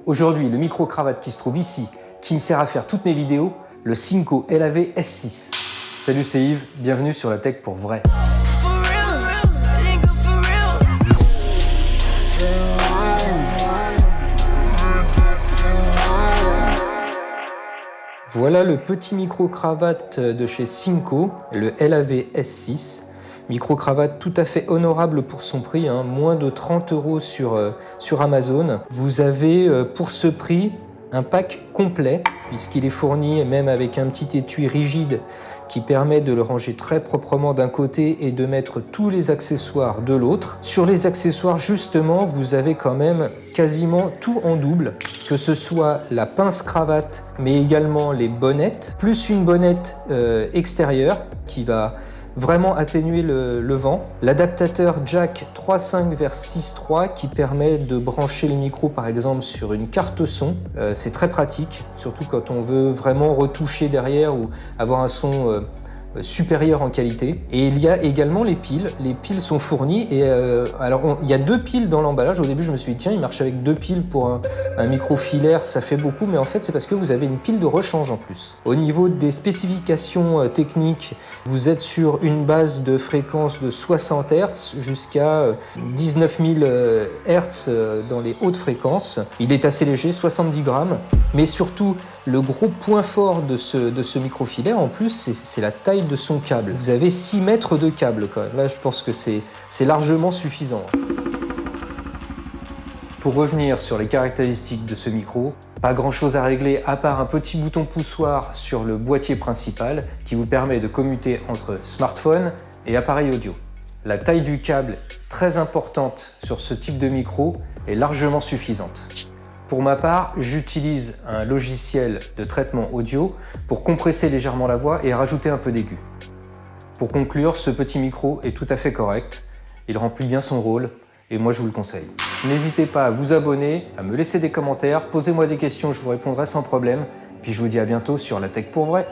Aujourd'hui, le micro-cravate qui se trouve ici, qui me sert à faire toutes mes vidéos, le Synco LAV S6. Salut, c'est Yves, bienvenue sur la tech pour vrai. Voilà le petit micro-cravate de chez Synco, le LAV S6. Micro-cravate tout à fait honorable pour son prix, hein, moins de 30 € sur Amazon. Vous avez pour ce prix un pack complet, puisqu'il est fourni même avec un petit étui rigide qui permet de le ranger très proprement d'un côté et de mettre tous les accessoires de l'autre. Sur les accessoires, justement, vous avez quand même quasiment tout en double, que ce soit la pince cravate, mais également les bonnettes, plus une bonnette extérieure qui va vraiment atténuer le vent. L'adaptateur jack 3.5 vers 6.3 qui permet de brancher le micro par exemple sur une carte son. C'est très pratique, surtout quand on veut vraiment retoucher derrière ou avoir un son supérieur en qualité. Et il y a également les piles. Les piles sont fournies et il y a 2 piles dans l'emballage. Au début, je me suis dit tiens, il marche avec 2 piles pour un micro filaire, ça fait beaucoup, mais en fait, c'est parce que vous avez une pile de rechange en plus. Au niveau des spécifications techniques, vous êtes sur une base de fréquence de 60 Hz jusqu'à 19 000 Hz dans les hautes fréquences. Il est assez léger, 70 grammes, mais surtout, le gros point fort de ce micro filaire, en plus, c'est la taille de son câble. Vous avez 6 mètres de câble quand même. Là, je pense que c'est largement suffisant. Pour revenir sur les caractéristiques de ce micro, pas grand chose à régler à part un petit bouton poussoir sur le boîtier principal qui vous permet de commuter entre smartphone et appareil audio. La taille du câble, très importante sur ce type de micro, est largement suffisante. Pour ma part, j'utilise un logiciel de traitement audio pour compresser légèrement la voix et rajouter un peu d'aigu. Pour conclure, ce petit micro est tout à fait correct, il remplit bien son rôle et moi je vous le conseille. N'hésitez pas à vous abonner, à me laisser des commentaires, posez-moi des questions, je vous répondrai sans problème. Puis je vous dis à bientôt sur la tech pour vrai.